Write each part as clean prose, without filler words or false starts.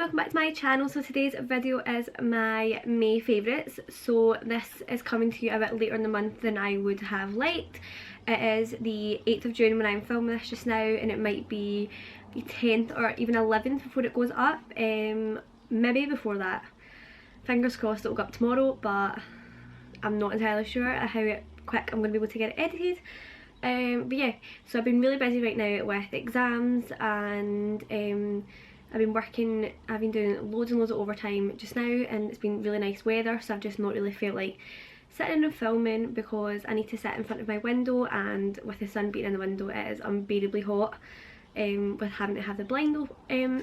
welcome back to my channel. So today's video is my May favourites. So this is coming to you a bit later in the month than I would have liked. It is the 8th of June when I'm filming this just now, and it might be the 10th or even 11th before it goes up. Maybe before that. Fingers crossed it'll go up tomorrow, but I'm not entirely sure how quick I'm going to be able to get it edited. But yeah, so I've been really busy right now with exams, and I've been doing loads and loads of overtime just now, and it's been really nice weather, so I've just not really felt like sitting and filming because I need to sit in front of my window, and with the sun being in the window it is unbearably hot, with having to have the blind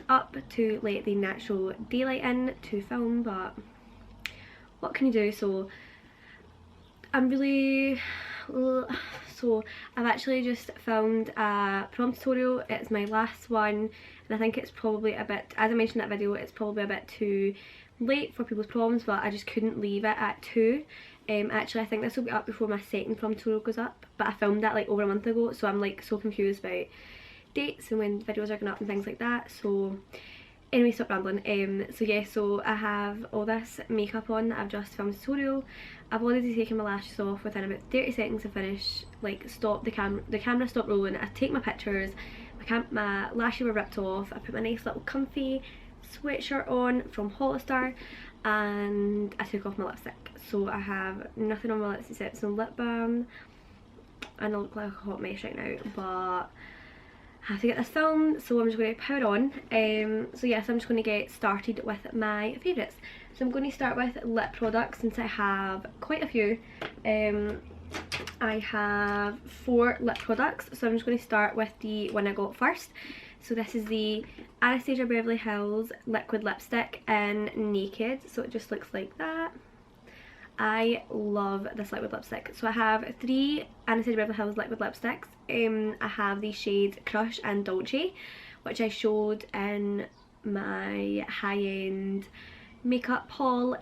up to let the natural daylight in to film, but what can you do? So I've actually just filmed a prom tutorial. It's my last one, and I think it's probably a bit, as I mentioned in that video, it's probably a bit too late for people's proms, but I just couldn't leave it at 2. Actually I think this will be up before my second prom tutorial goes up, but I filmed that like over a month ago, so I'm like so confused about dates and when videos are going up and things like that. So anyway, stop rambling. So yeah, so I have all this makeup on that I've just filmed a tutorial. I've already taken my lashes off within about 30 seconds to finish. Like, stop the camera stopped rolling. I take my pictures. My lashes were ripped off. I put my nice little comfy sweatshirt on from Hollister, and I took off my lipstick. So I have nothing on my lips except some lip balm, and I look like a hot mess right now, but I have to get this filmed, so I'm just going to power on. So yes, I'm just going to get started with my favourites. So I'm going to start with lip products since I have quite a few. I have 4 lip products, so I'm just going to start with the one I got first. So this is the Anastasia Beverly Hills liquid lipstick in Naked, so it just looks like that. I love this liquid lipstick. So I have 3 Anastasia Beverly Hills liquid lipsticks. I have the shades Crush and Dolce, which I showed in my high-end makeup haul.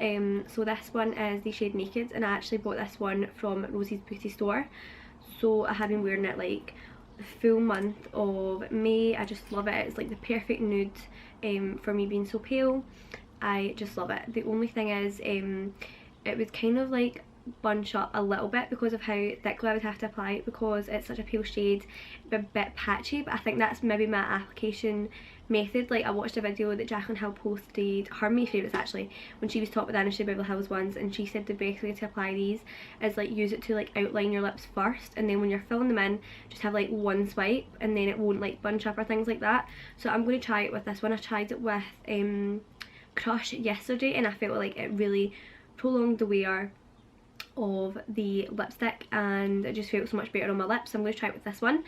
So this one is the shade Naked, and I actually bought this one from Rosie's Beauty Store. So I have been wearing it like the full month of May. I just love it. It's like the perfect nude for me being so pale. I just love it. The only thing is it would kind of like bunch up a little bit because of how thickly I would have to apply it, because it's such a pale shade, a bit patchy, but I think that's maybe my application method. Like, I watched a video that Jacqueline Hill posted, her May favourites actually, when she was talking about the Anastasia Beverly Hills ones, and she said the best way to apply these is like use it to like outline your lips first, and then when you're filling them in just have like one swipe, and then it won't like bunch up or things like that. So I'm going to try it with this one. I tried it with Crush yesterday, and I felt like it really prolonged the wear of the lipstick, and it just felt so much better on my lips. So I'm going to try it with this one.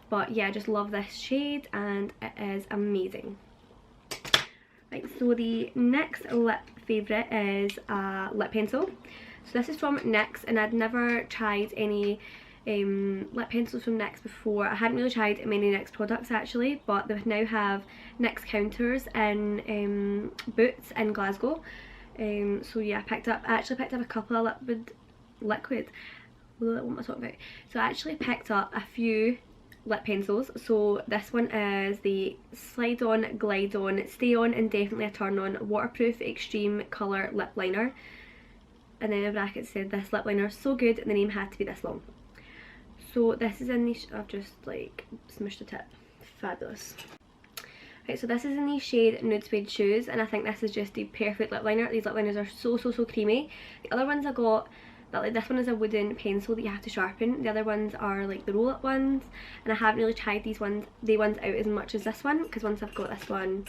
But yeah, I just love this shade and it is amazing. Right, so the next lip favourite is a lip pencil. So this is from NYX, and I'd never tried any lip pencils from NYX before. I hadn't really tried many NYX products actually, but they now have NYX counters in Boots in Glasgow. So yeah, I actually picked up a couple of liquid, what am I talking about? So I actually picked up a few lip pencils. So this one is the Slide On, Glide On, Stay On and Definitely a Turn On Waterproof Extreme Colour Lip Liner. And then in brackets said, this lip liner is so good the name had to be this long. So this is in the, I've just like smushed the tip, fabulous. Right, so this is in the shade Nude Suede Shoes, and I think this is just the perfect lip liner. These lip liners are so creamy. The other ones I got, like this one is a wooden pencil that you have to sharpen. The other ones are like the roll up ones, and I haven't really tried the ones out as much as this one, because once I've got this one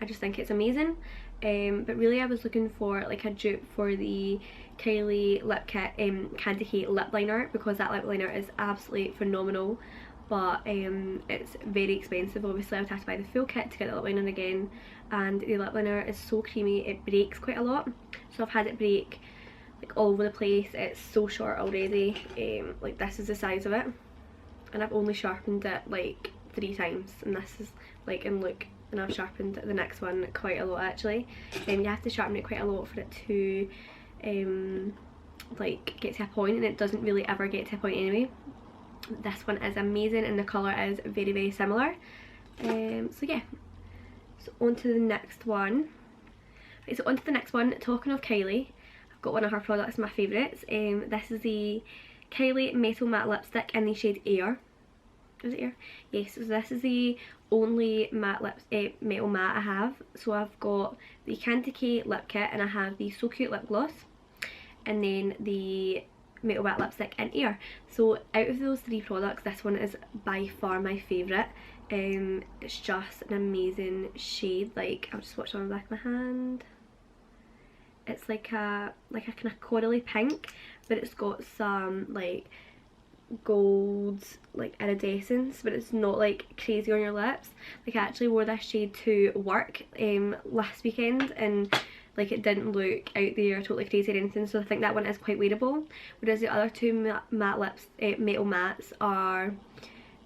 I just think it's amazing. But really I was looking for like a dupe for the Kylie lip kit Candy Hate lip liner, because that lip liner is absolutely phenomenal, but it's very expensive. Obviously I would have to buy the full kit to get the lip liner again, and the lip liner is so creamy it breaks quite a lot. So I've had it break like all over the place. It's so short already. Like this is the size of it, and I've only sharpened it like 3 times, and this is like, and look, and I've sharpened the next one quite a lot actually. You have to sharpen it quite a lot for it to like get to a point, and it doesn't really ever get to a point anyway. This one is amazing, and the colour is very similar. So yeah, So on to the next one. Right, so on to the next one. Talking of Kylie, I've got one of her products, my favourites. This is the Kylie Metal Matte Lipstick in the shade Heir. Is it Heir? Yes, so this is the only matte metal matte I have. So I've got the Candy K lip kit, and I have the So Cute lip gloss, and then the metal matte lipstick in Heir. So out of those three products, this one is by far my favourite. It's just an amazing shade. Like, I'll just swatch it on the back of my hand. It's like a kind of corally pink, but it's got some like gold like iridescence, but it's not like crazy on your lips. Like, I actually wore this shade to work last weekend, and like it didn't look out there totally crazy or anything, so I think that one is quite wearable. Whereas the other two matte lips, metal mattes are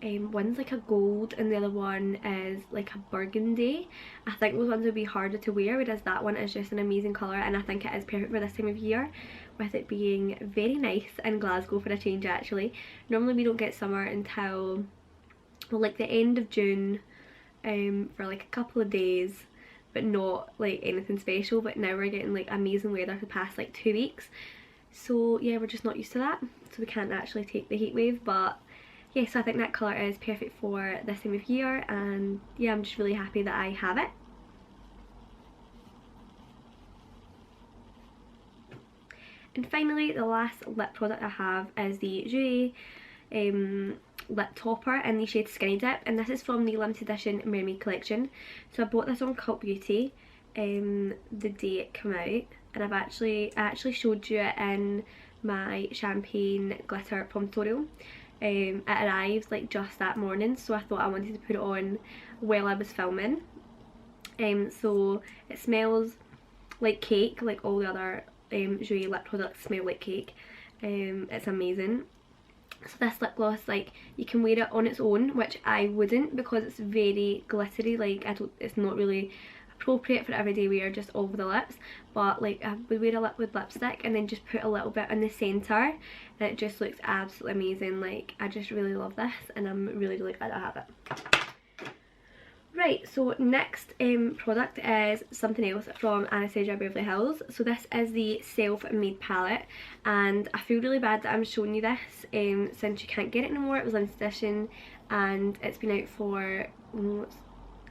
one's like a gold and the other one is like a burgundy. I think those ones would be harder to wear, whereas that one is just an amazing colour, and I think it is perfect for this time of year, with it being very nice in Glasgow for a change actually. Normally we don't get summer until, well, like the end of June for like a couple of days, but not like anything special. But now we're getting like amazing weather for the past like 2 weeks, so yeah, we're just not used to that, so we can't actually take the heat wave. But yeah, so I think that colour is perfect for this time of year, and yeah, I'm just really happy that I have it. And finally, the last lip product I have is the Jouer lip topper in the shade Skinny Dip, and this is from the limited edition Mermaid collection. So I bought this on Cult Beauty the day it came out, and I actually showed you it in my champagne glitter prom tutorial. It arrived like just that morning, so I thought I wanted to put it on while I was filming. So it smells like cake, like all the other Jouer lip products smell like cake. It's amazing. So this lip gloss, like, you can wear it on its own, which I wouldn't because it's very glittery. Like, it's not really appropriate for everyday wear just over the lips, but like I would wear a lip with lipstick and then just put a little bit in the centre, and it just looks absolutely amazing. Like, I just really love this, and I'm really glad I have it. Right, so next product is something else from Anastasia Beverly Hills. So this is the self-made palette, and I feel really bad that I'm showing you this since you can't get it anymore. It was limited edition and it's been out for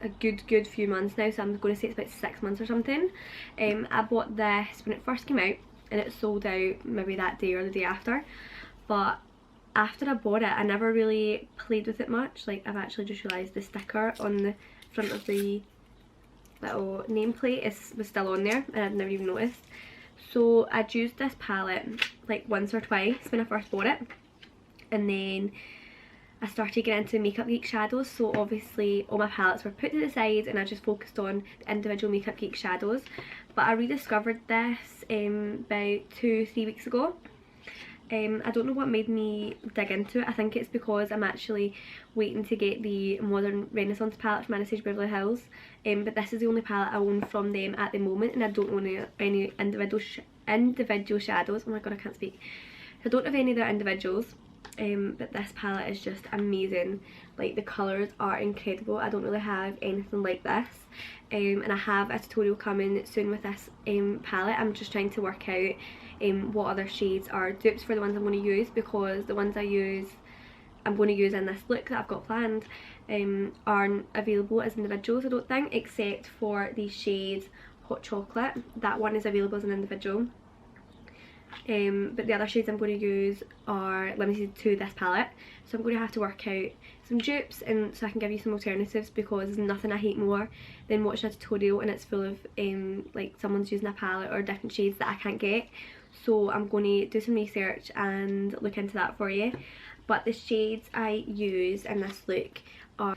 a good few months now, so I'm going to say it's about 6 months or something. I bought this when it first came out, and it sold out maybe that day or the day after, but after I bought it I never really played with it much. Like, I've actually just realised the sticker on the front of the little nameplate was still on there, and I'd never even noticed. So I'd used this palette like once or twice when I first bought it, and then I started getting into Makeup Geek shadows, so obviously all my palettes were put to the side and I just focused on the individual Makeup Geek shadows. But I rediscovered this about 2-3 weeks ago. I don't know what made me dig into it. I think it's because I'm actually waiting to get the Modern Renaissance palette from Anastasia Beverly Hills, but this is the only palette I own from them at the moment, and I don't own any individual shadows. Oh my god, I can't speak. I don't have any of their individuals. But this palette is just amazing. Like, the colours are incredible. I don't really have anything like this, and I have a tutorial coming soon with this palette. I'm just trying to work out what other shades are dupes for the ones I'm going to use, because the ones I'm going to use in this look that I've got planned aren't available as individuals, I don't think, except for the shade Hot Chocolate. That one is available as an individual. But the other shades I'm going to use are limited to this palette, so I'm going to have to work out some dupes, and so I can give you some alternatives, because there's nothing I hate more than watching a tutorial and it's full of like someone's using a palette or different shades that I can't get. So I'm going to do some research and look into that for you. But the shades I use in this look are...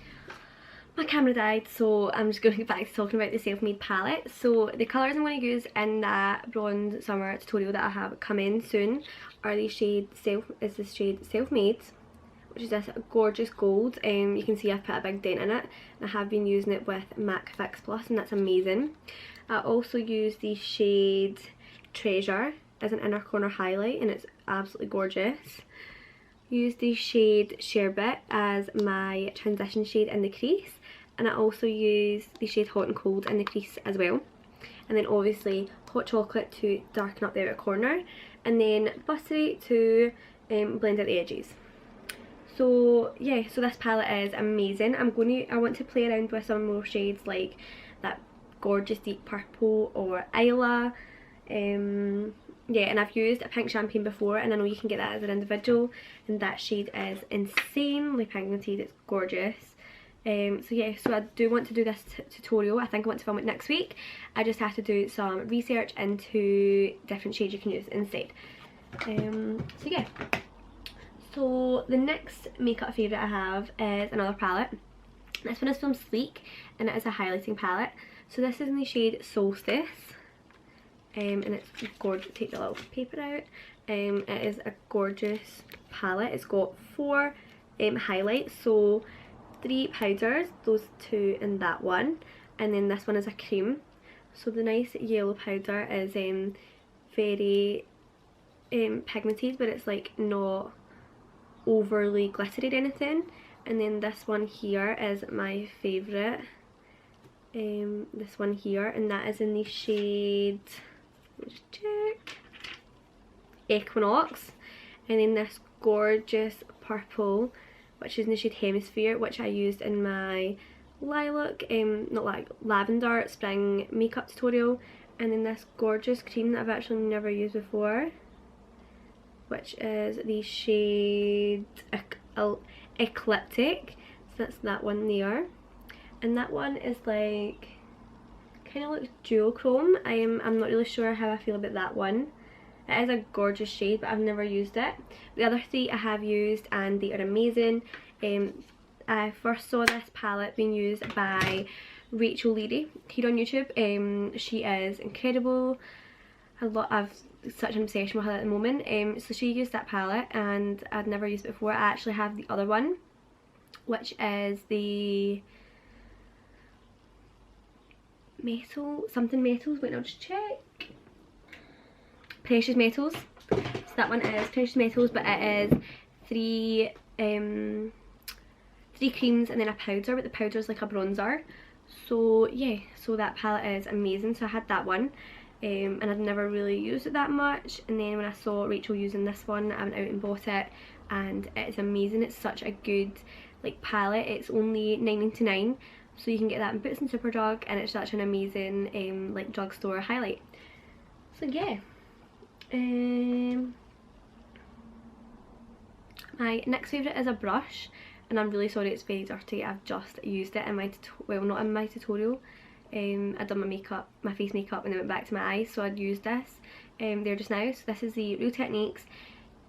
My camera died, so I'm just going to get back to talking about the self-made palette. So the colours I'm going to use in that bronze summer tutorial that I have coming soon are the shade Self-Made, which is this gorgeous gold. You can see I've put a big dent in it, and I have been using it with MAC Fix Plus, and that's amazing. I also use the shade Treasure as an inner corner highlight, and it's absolutely gorgeous. Use the shade Sherbet as my transition shade in the crease, and I also use the shade Hot and Cold in the crease as well. And then obviously Hot Chocolate to darken up the outer corner, and then Buttery to blend out the edges. So yeah, so this palette is amazing. I want to play around with some more shades like that gorgeous deep purple or Isla. Yeah, and I've used a pink champagne before, and I know you can get that as an individual, and that shade is insanely pigmented. It's gorgeous. So yeah, so I do want to do this tutorial. I think I want to film it next week. I just have to do some research into different shades you can use instead. So yeah. So the next makeup favourite I have is another palette. This one is from Sleek, and it is a highlighting palette. So this is in the shade Solstice. And it's gorgeous. Take the little paper out. It is a gorgeous palette. It's got 4 highlights, so 3 powders, those 2 and that one, and then this one is a cream. So the nice yellow powder is very pigmented, but it's like not overly glittery or anything. And then this one here is my favourite, this one here, and that is in the shade, let me just check, Equinox. And then this gorgeous purple, which is in the shade Hemisphere, which I used in my lilac, not like lavender spring makeup tutorial. And then this gorgeous cream that I've actually never used before, which is the shade Ecliptic. So that's that one there, and that one is like kind of looks duochrome. I'm not really sure how I feel about that one. It is a gorgeous shade, but I've never used it. The other 3 I have used, and they are amazing. I first saw this palette being used by Rachel Leary here on YouTube. She is incredible. I've such an obsession with her at the moment. So she used that palette, and I'd never used it before. I actually have the other one, which is the metals. Wait, I'll just check. Precious Metals. So that one is Precious Metals, but it is 3 creams and then a powder, but the powder is like a bronzer. So yeah, so that palette is amazing. So I had that one, and I'd never really used it that much, and then when I saw Rachel using this one, I went out and bought it, and it's amazing. It's such a good like palette. It's only £9.99, so you can get that in Boots and Superdrug, and it's such an amazing like drugstore highlight. So yeah. My next favourite is a brush, and I'm really sorry it's very dirty. I've just used it in my well, not in my tutorial. I'd done my face makeup, and then went back to my eyes, so I'd used this there just now. So this is the Real Techniques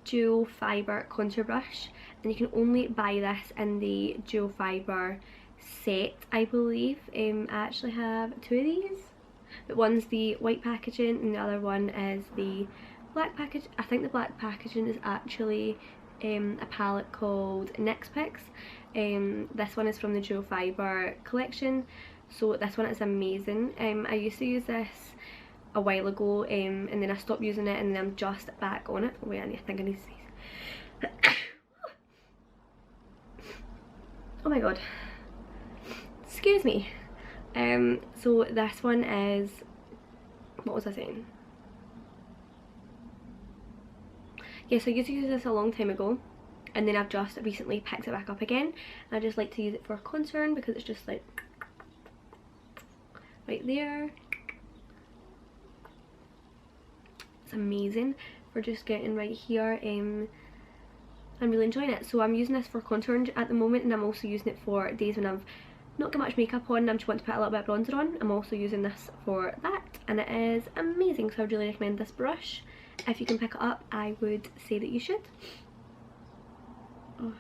Dual Fibre Contour Brush, and you can only buy this in the Dual Fibre set, I believe. I actually have 2 of these, but one's the white packaging and the other one is the black package. I think the black packaging is actually a palette called Nyx Picks. This one is from the Dual Fibre collection, so this one is amazing. I used to use this a while ago, and then I stopped using it, and then I'm just back on it. Wait, I think I need to sneeze. Oh my god, excuse me. So this one is, what was I saying? Yes, I used to use this a long time ago, and then I've just recently picked it back up again. I just like to use it for contouring because it's just like right there. It's amazing for just getting right here. I'm really enjoying it. So I'm using this for contouring at the moment, and I'm also using it for days when I've not got much makeup on and I just want to put a little bit of bronzer on. I'm also using this for that, and it is amazing. So I would really recommend this brush. If you can pick it up, I would say that you should. Oh.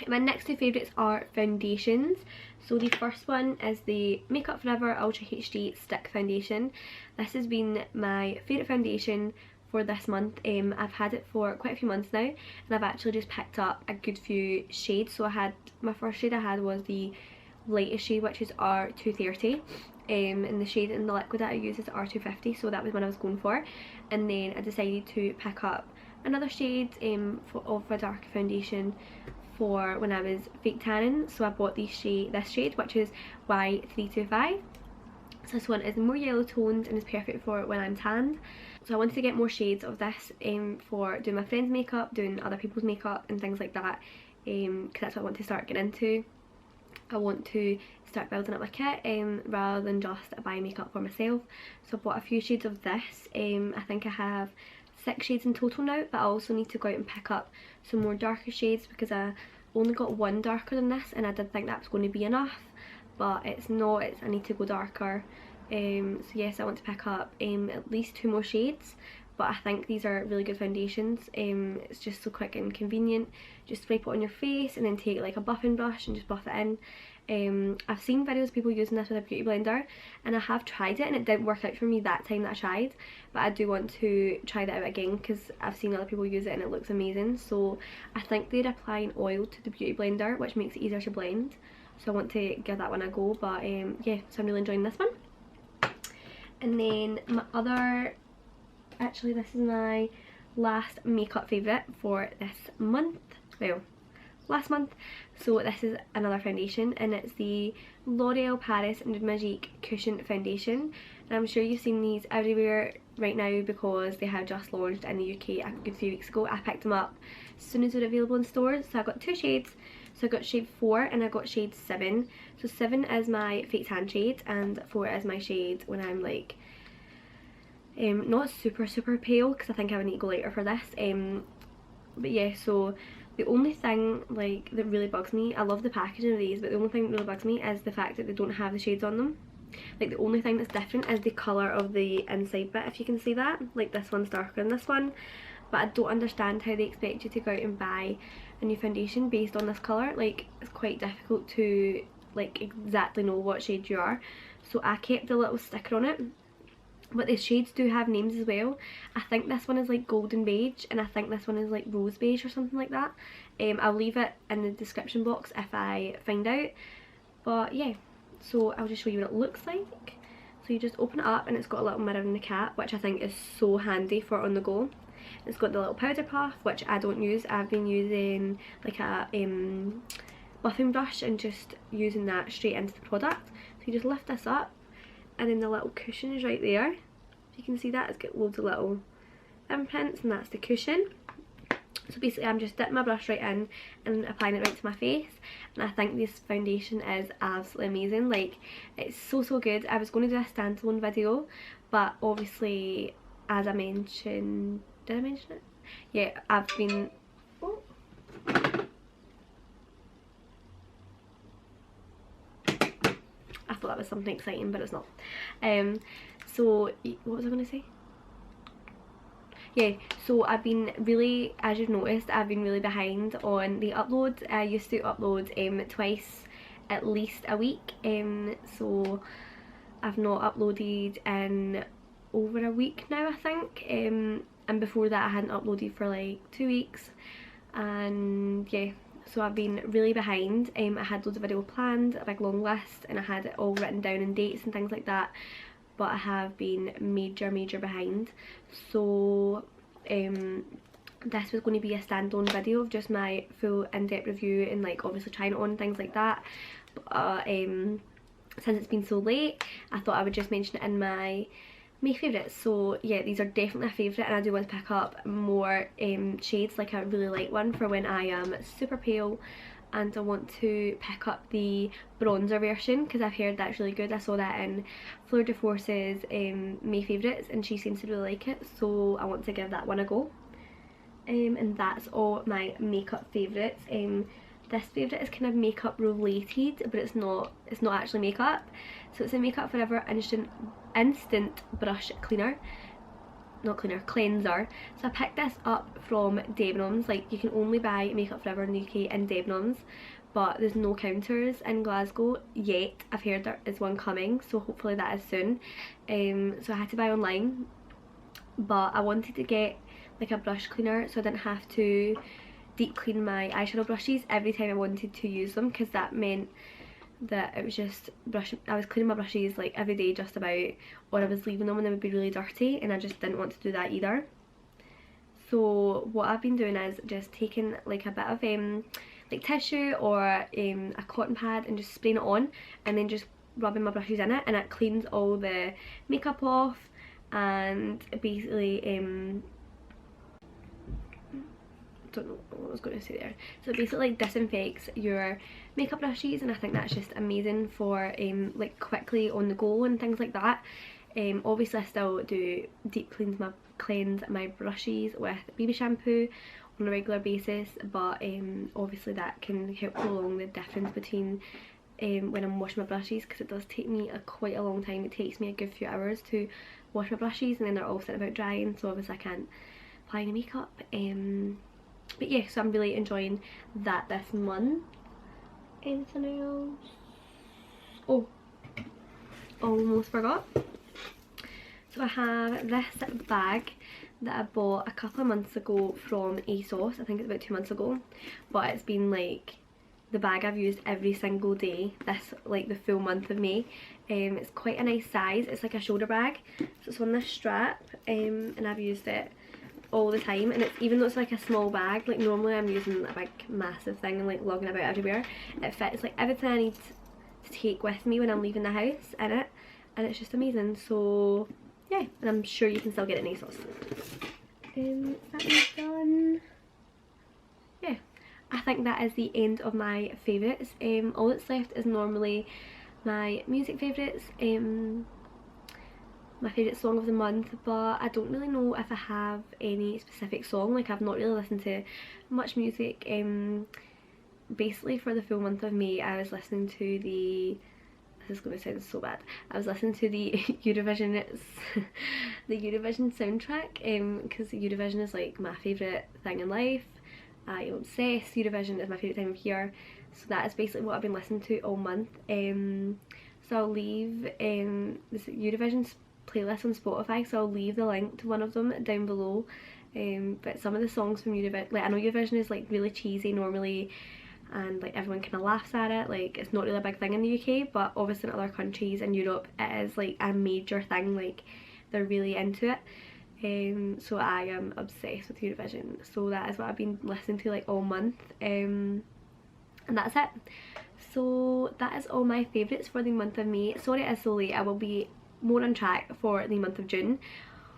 My next 2 favourites are foundations. So the first one is the Makeup Forever Ultra HD Stick Foundation. This has been my favourite foundation for this month. I've had it for quite a few months now, and I've actually just picked up a good few shades. So I had, my first shade I had was the lightest shade, which is R230, and the shade in the liquid that I use is R250, so that was what I was going for. And then I decided to pick up another shade of a darker foundation for when I was fake tanning, so I bought this shade which is Y325. So this one is more yellow toned and is perfect for when I'm tanned. So I wanted to get more shades of this for doing my friends' makeup, doing other people's makeup and things like that, because that's what I want to start getting into. I want to start building up my kit rather than just buy makeup for myself. So I bought a few shades of this. I think I have 6 shades in total now, but I also need to go out and pick up some more darker shades because I only got one darker than this and I did think that was going to be enough, but it's not. I need to go darker. So yes, I want to pick up at least 2 more shades, but I think these are really good foundations. It's just so quick and convenient. Just wipe it on your face and then take like a buffing brush and just buff it in. I've seen videos of people using this with a beauty blender and I have tried it and it didn't work out for me that time that I tried, but I do want to try that out again because I've seen other people use it and it looks amazing. So I think they're applying oil to the beauty blender, which makes it easier to blend, so I want to give that one a go. But yeah, so I'm really enjoying this one. And then my other, actually this is my last makeup favourite for this month, well last month. So this is another foundation and it's the L'Oreal Paris Nude Magique Cushion Foundation, and I'm sure you've seen these everywhere right now because they have just launched in the UK a good few weeks ago. I picked them up as soon as they were available in stores, so I got 2 shades. So I got shade 4 and I got shade 7. So 7 is my fake tan shade and 4 is my shade when I'm like not super pale, because I think I would need to go lighter for this. But yeah, so the only thing like that really bugs me, I love the packaging of these, but the only thing that really bugs me is the fact that they don't have the shades on them. Like the only thing that's different is the colour of the inside bit, if you can see that. Like this one's darker than this one, but I don't understand how they expect you to go out and buy a new foundation based on this colour. Like it's quite difficult to like exactly know what shade you are. So I kept a little sticker on it, but the shades do have names as well. I think this one is like golden beige and I think this one is like rose beige or something like that. I'll leave it in the description box if I find out. But yeah, so I'll just show you what it looks like. So you just open it up and it's got a little mirror in the cap, which I think is so handy for on the go. It's got the little powder puff, which I don't use. I've been using like a buffing brush and just using that straight into the product. So you just lift this up and then the little cushion is right there. If you can see that, it's got loads of little imprints and that's the cushion. So basically I'm just dipping my brush right in and applying it right to my face, and I think this foundation is absolutely amazing. Like it's so good. I was going to do a standalone video, but obviously as I mentioned, did I mention it? Yeah, I've been, oh. I thought that was something exciting, but it's not. So what was I going to say? Yeah, so I've been really, as you've noticed, I've been really behind on the uploads. I used to upload twice at least a week, so I've not uploaded in over a week now, I think. And before that I hadn't uploaded for like 2 weeks, and yeah, so I've been really behind. I had loads of videos planned, a big long list, and I had it all written down in dates and things like that, but I have been major behind. So this was going to be a standalone video of just my full in-depth review and like obviously trying it on and things like that, but since it's been so late I thought I would just mention it in my favourites. So yeah, these are definitely a favourite, and I do want to pick up more shades, like a really light one for when I am super pale, and I want to pick up the bronzer version because I've heard that's really good. I saw that in Fleur de Force's May Favourites and she seems to really like it, so I want to give that one a go. And that's all my makeup favourites. This favourite is kind of makeup related, but it's not actually makeup. So it's a Makeup Forever instant brush cleaner. Not cleaner, cleanser. So I picked this up from Debenhams. Like you can only buy Makeup Forever in the UK in Debenhams, but there's no counters in Glasgow yet. I've heard there is one coming, so hopefully that is soon. So I had to buy online, but I wanted to get like a brush cleaner so I didn't have to deep clean my eyeshadow brushes every time I wanted to use them, because that meant that it was just I was cleaning my brushes like every day just about, or I was leaving them and they would be really dirty, and I just didn't want to do that either. So what I've been doing is just taking like a bit of like tissue or a cotton pad and just spraying it on and then just rubbing my brushes in it, and it cleans all the makeup off and basically don't know what I was going to say there. So it basically like disinfects your makeup brushes, and I think that's just amazing for like quickly on the go and things like that. Obviously I still do deep cleanse my brushes with baby shampoo on a regular basis, but obviously that can help prolong the difference between when I'm washing my brushes, because it does take me quite a long time. It takes me a good few hours to wash my brushes, and then they're all sitting about drying, so obviously I can't apply any makeup. But yeah, so I'm really enjoying that this month. Anything else? Oh, almost forgot. So I have this bag that I bought a couple of months ago from ASOS. I think it's about 2 months ago, but it's been like the bag I've used every single day this like the full month of May. It's quite a nice size. It's like a shoulder bag, so it's on this strap, and I've used it all the time. And it's, even though it's like a small bag, like normally I'm using a big massive thing and like lugging about everywhere, it fits like everything I need to take with me when I'm leaving the house in it, and it's just amazing. So yeah, and I'm sure you can still get it in ASOS. That is done. Yeah, I think that is the end of my favourites. All that's left is normally my music favourites, my favourite song of the month, but I don't really know if I have any specific song. Like, I've not really listened to much music. Basically for the full month of May I was listening to the, this is going to sound so bad, I was listening to the Eurovision, the Eurovision soundtrack, because Eurovision is like my favourite thing in life. I am obsessed. Eurovision is my favourite time of year, so that is basically what I've been listening to all month. So I'll leave this Eurovision playlist on Spotify, so I'll leave the link to one of them down below. But some of the songs from Eurovision, like I know Eurovision is like really cheesy normally, and like everyone kind of laughs at it, like it's not really a big thing in the UK, but obviously in other countries in Europe it is like a major thing, like they're really into it. So I am obsessed with Eurovision, so that is what I've been listening to like all month, and that's it. So that is all my favourites for the month of May. Sorry it is so late. I will be more on track for the month of June,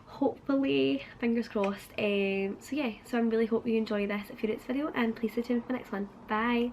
hopefully, fingers crossed. So yeah, so I really hope you enjoy this favourites video, and please stay tuned for the next one. Bye!